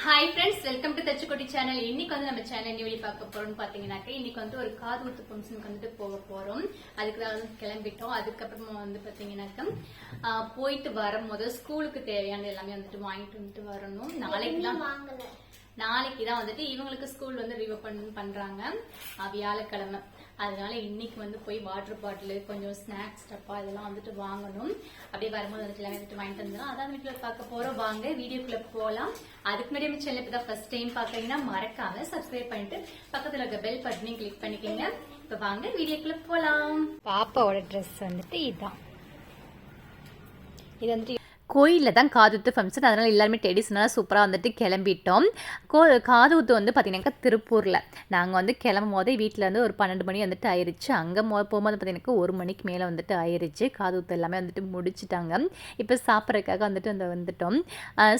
Hi friends, welcome to Thachukotti channel. இன்னைக்கு வந்து நம்ம சேனல் என்ன வெளியே பார்க்க போறோம்னு பாத்தீங்கன்னாக்க, இன்னைக்கு வந்து ஒரு காது குத்து ஃபங்க்ஷனுக்கு வந்துட்டு போக போறோம். அதுக்கு தான் வந்து கிளம்பிட்டோம். அதுக்கப்புறமா வந்து பாத்தீங்கன்னாக்க போயிட்டு வரும்போது ஸ்கூலுக்கு தேவையான எல்லாமே வந்துட்டு வாங்கிட்டு வந்துட்டு வரணும். நாளைக்கு தான் வந்துட்டு இவங்களுக்கு ஸ்கூல் வந்து ரீஓபன் பண்றாங்க, வியாழக்கிழமை. அதனால இன்னைக்கு வந்து போய் வாட்டர் பாட்டில், கொஞ்சம் ஸ்நாக்ஸ் டப்பா இதெல்லாம் வந்துட்டு வாங்கணும். அப்படியே வரும்போது வந்துட்டு எல்லாமே வந்துட்டு வாங்கிட்டு வந்துடும். அதான் வீட்டுல பார்க்க போறோம். வாங்க வீடியோக்குள்ள போகலாம். அதுக்கு முன்னாடி நம்ம சேனல் இப்பதான் ஃபர்ஸ்ட் டைம் பாக்குறீங்கன்னா மறக்காம சப்ஸ்கிரைப் பண்ணிட்டு பக்கத்துல இருக்க பெல் பட்டனையும் கிளிக் பண்ணிக்கோங்க. இப்ப வாங்க வீடியோக்குள்ள போலாம். பாப்பாவோட ட்ரெஸ் வந்துட்டு இதுதான். இது வந்துட்டு கோயிலில் தான் காதுகுத்து ஃபங்க்ஷன். அதனால் எல்லாருமே ட்ரெடிஷ்னலாக சூப்பராக வந்துட்டு கிளம்பிட்டோம். காதுகுத்து வந்து பார்த்திங்கனாக்கா திருப்பூரில். நாங்கள் வந்து கிளம்பும் போதே வீட்டில் வந்து ஒரு 12 மணி வந்துட்டு ஆயிடுச்சு. அங்கே போகும்போது பார்த்திங்கனாக்கா 1 மணிக்கு மேலே வந்துட்டு ஆயிடுச்சு. காதுகுத்து எல்லாமே வந்துட்டு முடிச்சுட்டாங்க. இப்போ சாப்பிட்றதுக்காக வந்துட்டு வந்துட்டோம்.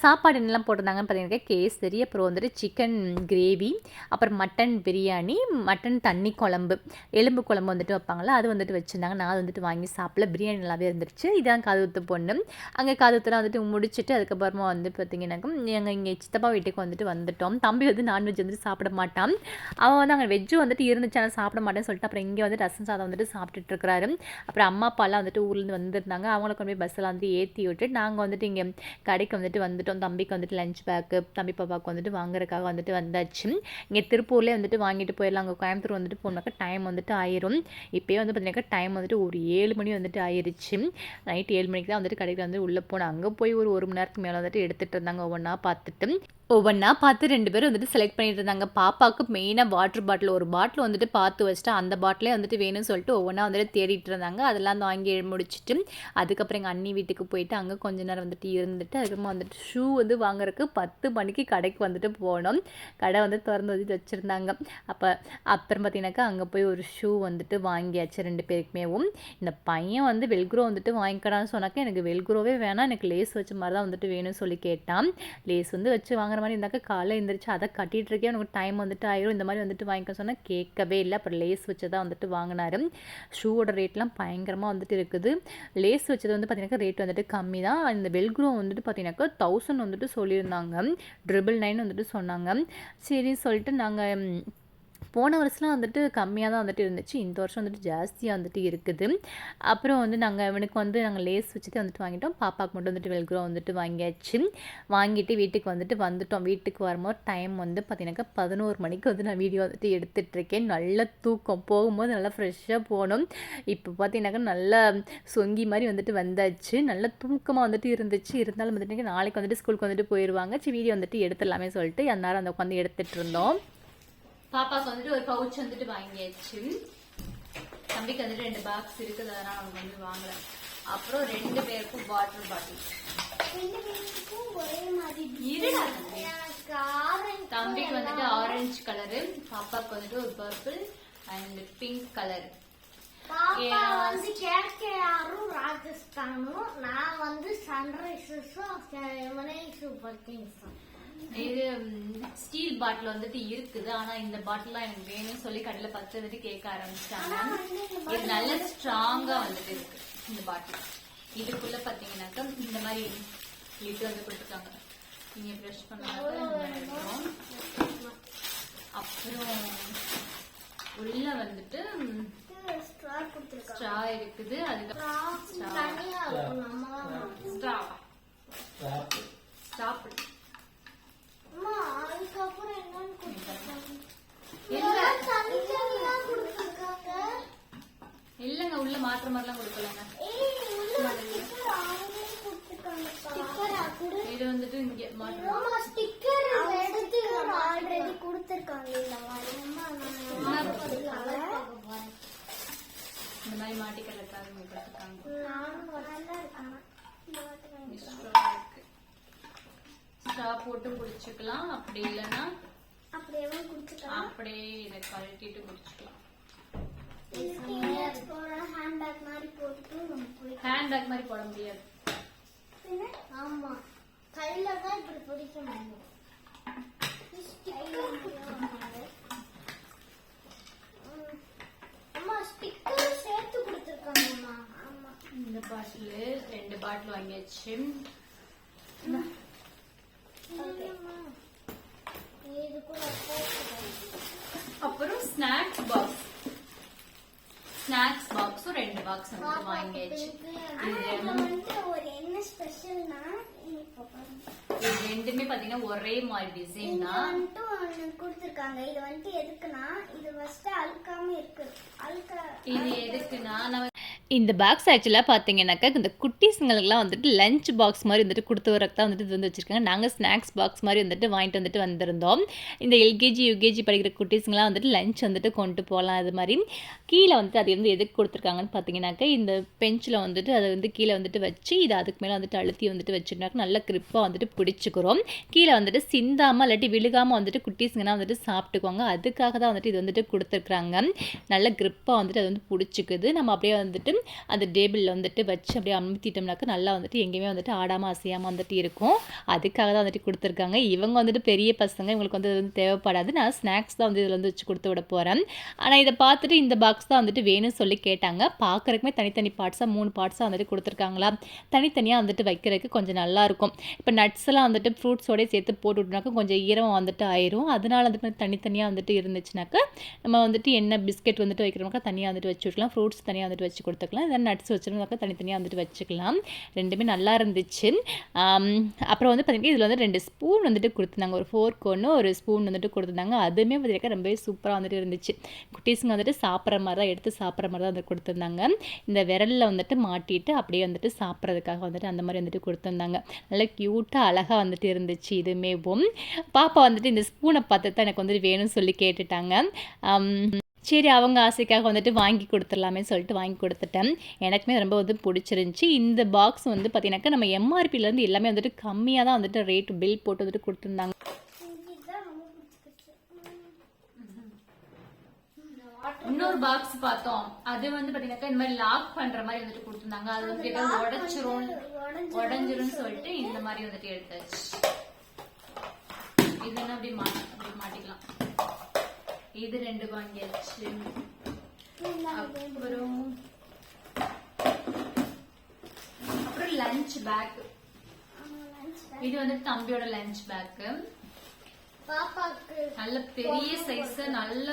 சாப்பாடு என்னெல்லாம் போட்டிருந்தாங்கன்னு பார்த்திங்கனாக்கா கேசரி, அப்புறம் வந்துட்டு சிக்கன் கிரேவி, அப்புறம் மட்டன் பிரியாணி, மட்டன் தண்ணி குழம்பு, எலும்பு குழம்பு வந்துட்டு வைப்பாங்களா, அது வந்துட்டு வச்சுருந்தாங்க. நான் வந்துட்டு வாங்கி சாப்பிடல. பிரியாணி நல்லாவே இருந்துருச்சு. இதான் காதுகுத்து பொண்ணு. அங்கே காதுகுத்துலாம் வந்துட்டு முடிச்சுட்டு அதுக்கப்புறமா வந்து பார்த்திங்கனாக்கா எங்கள் இங்கே சித்தப்பா வீட்டுக்கு வந்துட்டோம். தம்பி வந்து நான்வெஜ் வந்துட்டு சாப்பிட மாட்டான். அவன் வந்து அங்கே வெஜ்ஜும் வந்துட்டு இருந்துச்சு, ஆனால் சாப்பிட மாட்டேன்னு சொல்லிட்டு அப்புறம் இங்கே வந்து ரசம் சாதம் வந்துட்டு சாப்பிட்டுட்டு இருக்கிறாரு. அப்புறம் அம்மா அப்பாலாம் வந்துட்டு ஊர்லேருந்து வந்துருந்தாங்க. அவங்கள கொண்டு போய் பஸ்ஸில் வந்துட்டு ஏற்றி விட்டு நாங்கள் வந்துட்டு இங்கே கடைக்கு வந்துட்டோம். தம்பிக்கு வந்துட்டு லஞ்ச் பேக்கு, தம்பி பாப்பாவுக்கு வந்துட்டு வாங்குறதுக்காக வந்துட்டு வந்தாச்சு. இங்கே திருப்பூர்லேயே வந்துட்டு வாங்கிட்டு போயிடலாம். அங்கே கோயம்புத்தூர் வந்துட்டு போனாக்கா டைம் வந்துட்டு ஆயிரும். இப்போயே வந்து பார்த்தீங்கன்னாக்கா டைம் வந்துட்டு ஒரு 7 மணி வந்துட்டு ஆயிடுச்சு. நைட்டு 7 மணிக்கு தான் வந்துட்டு கடைக்கு வந்து உள்ளே போனோம். அங்கே போய் ஒரு மணி நேரத்துக்கு மேலே வந்துட்டு எடுத்துகிட்டு இருந்தாங்க. ஒவ்வொன்றா பார்த்து 2 பேரும் வந்துட்டு செலக்ட் பண்ணிட்டு இருந்தாங்க. பாப்பாவுக்கு மெயினாக வாட்டர் பாட்டில், ஒரு பாட்டில் வந்துட்டு பார்த்து வச்சுட்டு அந்த பாட்டிலே வந்துட்டு வேணும்னு சொல்லிட்டு ஒவ்வொன்றா வந்துட்டு தேடிட்டு இருந்தாங்க. அதெல்லாம் வாங்கி முடிச்சுட்டு அதுக்கப்புறம் எங்கள் அண்ணி வீட்டுக்கு போயிட்டு அங்கே கொஞ்ச நேரம் வந்துட்டு இருந்துட்டு அதுக்கப்புறமா வந்துட்டு ஷூ வந்து வாங்குறதுக்கு 10 மணிக்கு கடைக்கு வந்துட்டு போனோம். கடை வந்து திறந்து வந்துட்டு வச்சுருந்தாங்க. அப்புறம் பார்த்தீங்கன்னாக்கா அங்கே போய் ஒரு ஷூ வந்துட்டு வாங்கியாச்சு 2 பேருக்குமேவும். இந்த பையன் வந்து வெல்க்ரோ வந்துட்டு வாங்கிக்கடான்னு சொன்னாக்கா எனக்கு வெல்க்ரோவே வேணாம், எனக்கு லேஸ் வச்ச மாதிரி தான் வந்துட்டு வேணும்னு சொல்லி கேட்டான். லேஸ் வந்து வச்சு வாங்குற மாதிரி இருந்தாக்கா காலையில் எழுந்திரிச்சு அதை கட்டிகிட்டு இருக்கே, எனக்கு டைம் வந்துட்டு ஆயிரும், இந்த மாதிரி வந்துட்டு வாங்கிக்க சொன்னால் கேட்கவே இல்லை. அப்புறம் லேஸ் வச்சு தான் வந்துட்டு வாங்கினாரு. ஷூவோட ரேட்லாம் பயங்கரமாக வந்துட்டு இருக்குது. லேஸ் வச்சது வந்து பார்த்தீங்கன்னாக்கா ரேட் வந்துட்டு கம்மி தான். இந்த வெல்க்ரோ வந்துட்டு பார்த்தீங்கன்னாக்கா 1000 வந்துட்டு சொல்லியிருந்தாங்க. 999 வந்துட்டு சொன்னாங்க. சரின்னு சொல்லிட்டு நாங்கள் போன வருஷம்லாம் வந்துட்டு கம்மியாக தான் வந்துட்டு இருந்துச்சு. இந்த வருஷம் வந்துட்டு ஜாஸ்தியாக வந்துட்டு இருக்குது. அப்புறம் வந்து நாங்கள் லேஸ் வச்சுட்டு வந்துட்டு வாங்கிட்டோம். பாப்பாவுக்கு மட்டும் வந்துட்டு வெல்க்ரோ வந்துட்டு வாங்கியாச்சு. வாங்கிட்டு வீட்டுக்கு வந்துட்டோம். வீட்டுக்கு வரும்போது டைம் வந்து பார்த்தீங்கன்னாக்கா 11 மணிக்கு வந்து நான் வீடியோ வந்துட்டு எடுத்துகிட்ருக்கேன். நல்ல தூக்கம், போகும்போது நல்லா ஃப்ரெஷ்ஷாக போகணும். இப்போ பார்த்தீங்கன்னாக்கா நல்லா சொங்கி மாதிரி வந்துட்டு வந்தாச்சு. நல்ல தூக்கமாக வந்துட்டு இருந்துச்சு. இருந்தாலும் வந்துட்டு நாளைக்கு வந்துட்டு ஸ்கூலுக்கு வந்துட்டு போயிடுவாங்க. சரி வீடியோ வந்துட்டு எடுத்துடலாமே சொல்லிட்டு அந்நேரம் அந்த உட்காந்து எடுத்துகிட்டு இருந்தோம். பாப்பாக்கு வந்துட்டு ஒரு பவுச் வந்துட்டு வாங்கியாச்சு. தம்பிக்கு வந்துட்டு 2 பாக்ஸ் இருக்குது, அதனால அவங்க வந்து வாங்கல. அப்புறம் 2 பேருக்கும் வாட்டர் பாட்டில். தம்பிக்கு வந்துட்டு ஆரஞ்சு கலரு, பாப்பாக்கு வந்துட்டு ஒரு பர்பிள் அண்ட் பிங்க் கலர். ராஜஸ்தானும் நான் வந்து சன்ரைசர்ஸும் சூப்பர் கிங்ஸும். இது ஸ்டீல் பாட்டில் வந்துட்டு இருக்குது, ஆனா இந்த பாட்டில்லாம் எனக்கு வேணும்னு சொல்லி கடையில 10 வந்துட்டு கேட்க ஆரம்பிச்சிட்டாங்க. இது நல்ல ஸ்ட்ராங்கா வந்துட்டு இருக்கு இந்த பாட்டில். இதுக்குள்ள பாத்தீங்கன்னாக்கா இந்த மாதிரி லிட் வந்து கொடுத்துருக்காங்க. நீங்க ப்ரஷ் பண்ணாக்க அப்புறம் உள்ள வந்துட்டு ஸ்ட்ரா இருக்குது. அதுக்கப்புறம் இல்லங்க உள்ள மாற்ற மாதிரிலாம் கொடுக்கலங்க. இது வந்துட்டு இங்க இந்த மாதிரி மாட்டிக்கிறதுக்காக கொடுத்துருக்காங்க. ஸ்ட்ரா போட்டு குடிச்சுக்கலாம், அப்படி இல்லைன்னா அப்படியே இதை கழட்டிட்டு குடிச்சுக்கலாம். ஹேண்ட்பேக் மாதிரி போட முடியாது. ஆமா, கையில தான் இப்படி பிடிக்க முடியும். அம்மா ஸ்டிக்கர் சேர்த்து கொடுத்துருக்காங்கம்மா. ஆமா, இந்த பாட்டில் 2 பாட்டில் வாங்கியாச்சு. பாக்ஸ் வந்து வாங்கியாச்சு. இதுல வந்து ஒரு என்ன ஸ்பெஷல்னா இப்போ இது ரெண்டுமே பாத்தீங்கன்னா ஒரே மாதிரி டிசைன் தான். வந்துட்டு ஒண்ணு கொடுத்திருக்காங்க. இது வந்துட்டு எதுக்குன்னா இது ஃபர்ஸ்ட் அழுக்காம இருக்கு. இது எதுக்குன்னா நம்ம இந்த பாக்ஸ் ஆக்சுவலாக பார்த்தீங்கன்னாக்கா இந்த குட்டீஸுங்களுக்குலாம் வந்துட்டு லஞ்ச் பாக்ஸ் மாதிரி வந்துட்டு கொடுத்து வரக்கு தான் வந்துட்டு இது வந்து வச்சுருக்காங்க. நாங்கள் ஸ்நாக்ஸ் பாக்ஸ் மாதிரி வந்துட்டு வாங்கிட்டு வந்துட்டு வந்திருந்தோம். இந்த எல்கேஜி யூகேஜி படிக்கிற குட்டீஸுங்களாம் வந்துட்டு லஞ்ச் வந்துட்டு கொண்டு போகலாம். அது மாதிரி கீழே வந்துட்டு அது வந்து எதுக்கு கொடுத்துருக்காங்கன்னு பார்த்தீங்கன்னாக்கா இந்த பெஞ்சில் வந்துட்டு அதை வந்து கீழே வந்துட்டு வச்சு இது அதுக்கு மேலே வந்துட்டு அழுத்தி வந்துட்டு வச்சுருந்தாக்க நல்ல கிரிப்பாக வந்துட்டு பிடிச்சிக்கிறோம். கீழே வந்துட்டு சிந்தாமல் இல்லாட்டி விழுகாமல் வந்துட்டு குட்டீஸுங்கன்னா வந்துட்டு சாப்பிட்டுக்குவாங்க. அதுக்காக தான் வந்துட்டு இது வந்துட்டு கொடுத்துருக்குறாங்க. நல்ல கிரிப்பாக வந்துட்டு அது வந்து பிடிச்சிக்குது. நம்ம அப்படியே வந்துட்டு அந்த டேபிளில் வந்துட்டு வச்சு அப்படியே அமுத்திட்டோம்னாக்கா நல்லா வந்துட்டு எங்கேயுமே வந்துட்டு ஆடாமல் அசையாமல் வந்துட்டு இருக்கும். அதுக்காக தான் வந்துட்டு கொடுத்துருக்காங்க. இவங்க வந்துட்டு பெரிய பசங்க, இவங்களுக்கு வந்து வந்து தேவைப்படாது. நான் ஸ்நாக்ஸ் தான் வந்து இதில் வந்து வச்சு கொடுத்து விட போகிறேன். ஆனால் இதை பார்த்துட்டு இந்த பாக்ஸ் தான் வந்துட்டு வேணும்னு சொல்லி கேட்டாங்க. பார்க்குறக்குமே தனித்தனி பார்ட்ஸாக 3 பார்ட்ஸாக வந்துட்டு கொடுத்துருக்காங்களா. தனித்தனியாக வந்துட்டு வைக்கிறதுக்கு கொஞ்சம் நல்லாயிருக்கும். இப்போ நட்ஸ் எல்லாம் வந்துட்டு ஃப்ரூட்ஸோடய சேர்த்து போட்டு விட்டோம்னாக்கா கொஞ்சம் ஈரம் வந்துட்டு ஆயிரும். அதனால வந்துட்டு தனித்தனியாக வந்துட்டு இருந்துச்சுனாக்கா நம்ம வந்துட்டு என்ன பிஸ்கெட் வந்துட்டு வைக்கிறோம்னாக்கா தனியாக வந்துட்டு வச்சு விட்டுக்கலாம். ஃப்ரூட்ஸ் தனியாக வந்துட்டு வச்சு கொடுத்துக்கலாம். இதெல்லாம் நட்ஸ் வச்சுருந்தாக்கா தனித்தனியாக வந்துட்டு வச்சுக்கலாம். ரெண்டுமே நல்லா இருந்துச்சு. அப்புறம் வந்து பார்த்திங்கன்னா இதில் வந்து 2 ஸ்பூன் வந்துட்டு கொடுத்துருந்தாங்க. ஒரு ஃபோர்க் ஒன்று ஒரு ஸ்பூன் வந்துட்டு கொடுத்துருந்தாங்க. அதுவுமே பார்த்திங்கன்னா ரொம்பவே சூப்பராக வந்துட்டு இருந்துச்சு. குட்டீஸுங்க வந்துட்டு சாப்பிட்ற மாதிரி தான் எடுத்து சாப்பிட்ற மாதிரி தான் வந்து கொடுத்துருந்தாங்க. இந்த விரலில் வந்துட்டு மாட்டிட்டு அப்படியே வந்துட்டு சாப்பிட்றதுக்காக வந்துட்டு அந்த மாதிரி வந்துட்டு கொடுத்துருந்தாங்க. நல்லா க்யூட்டாக அழகாக வந்துட்டு இருந்துச்சு. இதுமேவும் பாப்பா வந்துட்டு இந்த ஸ்பூனை பார்த்து தான் எனக்கு வந்துட்டு வேணும்னு சொல்லி கேட்டுட்டாங்க. சரி அவங்க ஆசைக்காக வந்துட்டு வாங்கி கொடுத்துடலாமே சொல்லிட்டு வாங்கி கொடுத்துட்டேன். எனக்குமே ரொம்ப வந்து பிடிச்சிருந்துச்சி. இந்த பாக்ஸ் வந்து பார்த்தீங்கன்னாக்கா நம்ம எம்ஆர்பிலேருந்து எல்லாமே வந்துட்டு கம்மியாக தான் வந்துட்டு ரேட்டு பில் போட்டு வந்துட்டு கொடுத்துருந்தாங்க. இன்னொரு பாக்ஸ் பார்த்தோம். அது வந்து பார்த்தீங்கன்னாக்கா இந்த மாதிரி லாக் பண்ற மாதிரி வந்துட்டு கொடுத்துருந்தாங்க. அது வந்து உடஞ்சிரும் சொல்லிட்டு இந்த மாதிரி வந்துட்டு எடுத்தாச்சு. இது என்ன அப்படி மாட்டிக்கலாம். இது 2 வாங்கியாச்சு. அப்புறம் லஞ்ச் பேக். இது வந்து தம்பியோட லஞ்ச் பேக். பாப்பாக்கு நல்ல பெரிய சைஸ், நல்ல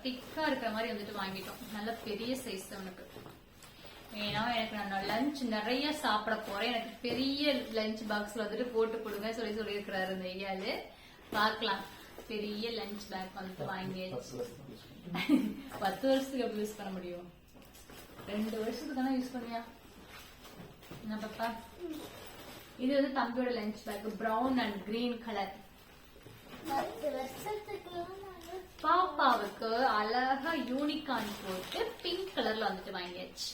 திக்கா இருக்கிற மாதிரி வந்துட்டு வாங்கிட்டோம். நல்ல பெரிய சைஸ் உனக்கு. ஏன்னா எனக்கு நான் லஞ்ச் நிறைய சாப்பிட போறேன். எனக்கு பெரிய லஞ்ச் பாக்ஸ்ல வந்துட்டு போட்டு கொடுங்க சொல்லியிருக்கிறாரு இந்த ஐயாலு. பார்க்கலாம். பெரிய லஞ்ச் பேக் வந்து வாங்கியாச்சு. 10 வருஷத்துக்கு எப்படி யூஸ் பண்ண முடியும்? 2 வருஷத்துக்கு தானே யூஸ் பண்ணியா என்ன பாப்பா? இது வந்து தம்பியோட lunch bag. Brown and green colour. பாப்பாவுக்கு அழகா யூனிகார்ன் போட்டு பிங்க் கலர்ல வந்துட்டு வாங்கியாச்சு.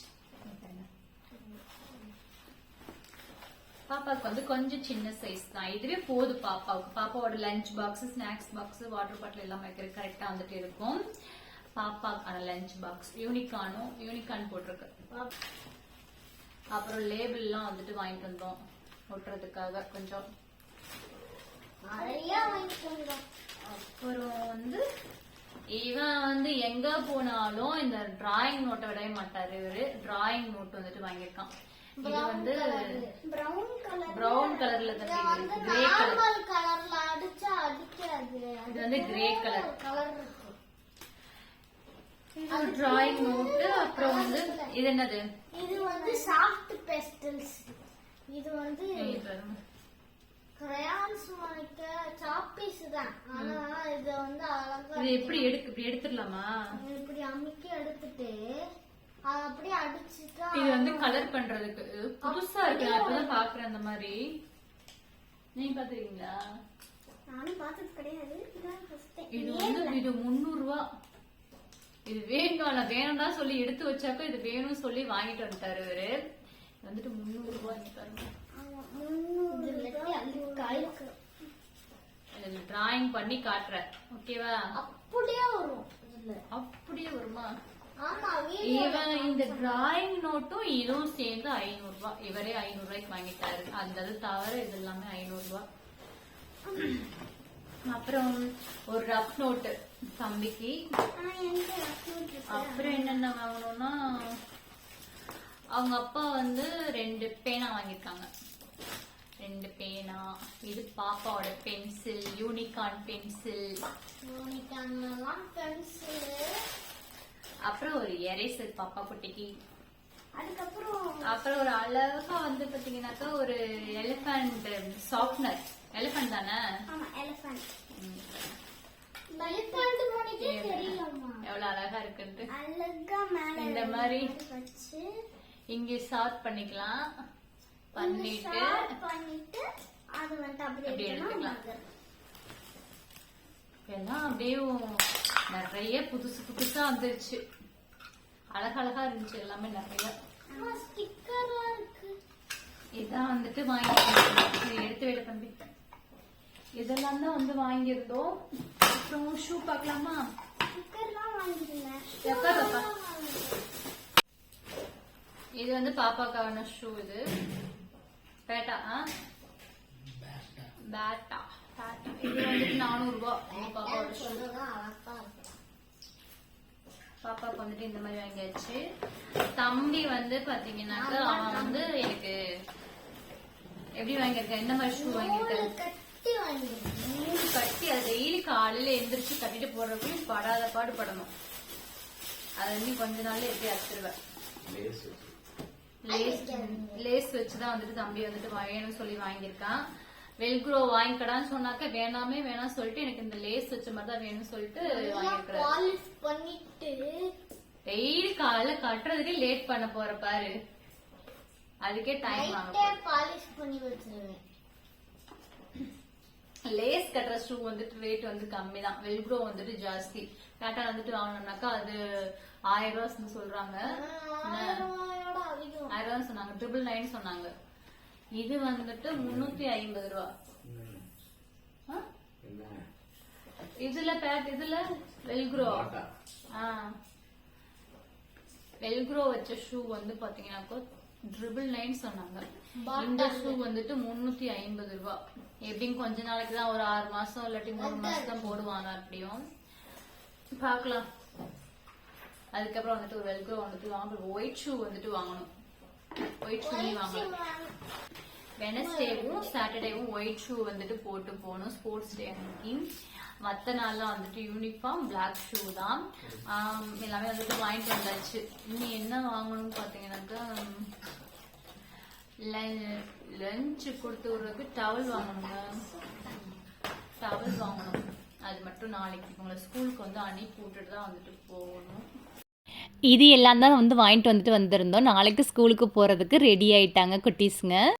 பாப்பாவுக்கு வந்து கொஞ்சம் சின்ன சைஸ் தான். இதுவே போதும் பாப்பாவுக்கு. பாப்பாவோட lunch box, snacks box, water bottle எல்லாம் வைக்கிறது கரெக்டா வந்துட்டு இருக்கும். பாப்பாக்கான லஞ்ச் பாக்ஸ் யூனிகார்ன் போட்டிருக்கு. அப்புறம் லேபிள் எல்லாம் வந்துட்டு வாங்கிட்டு வந்தோம் ஒட்டுறதுக்காக கொஞ்சம். அப்புறம் வந்து இவன் வந்து எங்க போனாலும் இந்த டிராயிங் நோட்டை விடவே மாட்டாரு. இவரு டிராயிங் நோட் வந்துட்டு வாங்கியிருக்கான். இது வந்து பிரவுன் கலர்ல தான், கிரே கலர்ல அடிச்சா அடிக்காது. இது வந்து கிரே கலர் டிராயிங் நோட். அப்புறம் வந்து இது என்னது? இது வந்து சாஃப்ட் பெஸ்டல்ஸ். இது வந்து கிரையான்ஸ் வாங்கிக்க சாப்பீஸ் தான். ஆனா இது வந்து அழகா. இது எப்படி இப்படி எடுத்துடலாமா? இப்படி அமுக்கி எடுத்துட்டு அப்படியே அடிச்சுட்டா. இது வந்து கலர் பண்றதுக்கு புதுசா இருக்கு. நான் இப்பதான் பாக்குறேன். அந்த மாதிரி நீங்க பாத்துறீங்களா? நானும் பார்த்தது கிடையாது. இது வந்து இது 300 ரூபாய். இது வேணும்னா சொல்லி எடுத்து வச்சாக்க இது வேணும்னு சொல்லி வாங்கிட்டு வந்துட்டாரு இவரு. வந்துட்டு 300 ரூபாய். டிராயிங் பண்ணி காட்டுறேன். ஓகேவா? அப்படியே வரும். அப்படியே வருமா? இவன் இந்த டிராயிங் நோட்டும் இதுவும் சேர்ந்து 500 ரூபாய். இவரே 500 ரூபாய்க்கு வாங்கிட்டாரு. அந்த தவிர இது எல்லாமே 500 ரூபாய். அப்புறம் ஒரு ரஃப் நோட்டு தம்பிக்கு. அப்புறம் என்னென்ன வாங்கணும்னா அவங்க அப்பா வந்து 2 பேனா வாங்கியிருக்காங்க. 2 பேனா. இது பாப்பாவோட பென்சில், யூனிகார்ன் பென்சில். பென்சில். அப்புறம் ஒரு எரேசர் பாப்பா குட்டிக்கு. அப்புறம் ஒரு அழகா வந்து பாத்தீங்கன்னாக்கா ஒரு எலிஃபண்ட் சாஃப்ட்னர். எலிஃபண்ட் தானே? எவ்வளவு அழகா இருக்குன்ட்டு. இந்த மாதிரி இங்க ஷார்ட் பண்ணிக்கலாம். பண்ணிட்டு அப்படி எடுத்துக்கலாம். எல்லாம் அப்படியே நிறைய புதுசு புதுசா வந்துருச்சு. அழகழகா இருந்துச்சு எல்லாமே நிறைய. இதான் வந்துட்டு வாங்கி எடுத்து விட தம்பி. இதெல்லாம் தான் வந்து வாங்கியிருந்தோம். அப்புறம் ஷூ பார்க்கலாமா? இது வந்து பாப்பாக்கான ஷூ. இது பேட்டா பேட்டா பேட்டா. இது வந்துட்டு 400 ரூபாய். பாப்பாவோட ஷூ. பாப்பாவுக்கு வந்துட்டு இந்த மாதிரி வாங்கியாச்சு. தம்பி வந்து பாத்தீங்கன்னாக்கா அவன் வந்து எனக்கு எப்படி வாங்கியிருக்கேன், இந்த மாதிரி ஷூ வாங்கியிருக்கேன். கட்டி அது டெய்லி காலையில எந்திரிச்சு கட்டிட்டு போடுறதுக்குள்ள படாத பாடு படணும். அது வந்து கொஞ்ச நாள்ல எப்படி அடிச்சிருவேன். லேஸ் வச்சுதான் வந்துட்டு தம்பி வந்துட்டு வேணும்னு சொல்லி வாங்கியிருக்கான். வெல்க்ரோ வாங்கிக்கடான்னு சொன்னாக்க வேணாமே வேணாம் சொல்லிட்டு எனக்கு இந்த லேஸ் வச்ச மாதிரி தான் வேணும்னு சொல்லிட்டு வாங்கியிருக்கிறேன். டெய்லி காலைல கட்டுறதுக்கு லேட் பண்ண போற பாரு. அதுக்கே டைம் ஆகும். பாலிஷ் பண்ணி வச்சிருவேன். லேஸ் கட்டுற ஷூ வந்துட்டு ரேட் வந்து கம்மி தான். வெல்க்ரோ வந்துட்டு ஜாஸ்தி. டாட்டா வந்துட்டு வாங்கணும்னாக்கா அது 1000 ரூபாய் சொல்றாங்க. 1000 ரூபாய் சொன்னாங்க. 999 சொன்னாங்க. இது வந்துட்டு 350 ரூபா. இதுல பேட் இதுல வெல்க்ரோ வெல்க்ரோ வச்ச ஷூ வந்து பாத்தீங்கன்னாக்கா 999 சொன்னாங்க. இந்த ஷூ வந்துட்டு 350 ரூபா. எப்படின்னு கொஞ்ச நாளைக்கு தான், ஒரு 6 மாசம் இல்லாட்டி 3 மாசம் தான் போடுவாங்க. அப்படியும் பாக்கலாம். அதுக்கப்புறம் வந்துட்டு ஒரு வெல்க்ரோ வந்துட்டு வாங்கணும். ஒயிட் ஷூ வந்துட்டு வாங்கணும். ஒயிட் ஷூ வாங்கணும். வெனஸ்டேவும் சாட்டர்டேவும் ஒயிட் ஷூ வந்துட்டு போட்டு போகணும் ஸ்போர்ட்ஸ் டே அன்னைக்கு. மற்ற நாள்லாம் வந்துட்டு யூனிஃபார்ம் பிளாக் ஷூ தான். எல்லாமே வந்துட்டு வாங்கிட்டு வந்தாச்சு. இன்னும் என்ன வாங்கணும்னு பாத்தீங்கன்னாக்கா லஞ்ச் கொடுத்து விடுறதுக்கு டவல் வாங்கணுங்க. டவல் வாங்கணும். அது மட்டும் நாளைக்கு உங்களை ஸ்கூலுக்கு வந்து அனுப்பி விட்டுட்டு தான் வந்துட்டு போகணும். இது எல்லாம் தான் வந்து வாங்கிட்டு வந்துட்டு வந்திருந்தோம். நாளைக்கு ஸ்கூலுக்கு போறதுக்கு ரெடி ஆயிட்டாங்க குட்டீஸுங்க.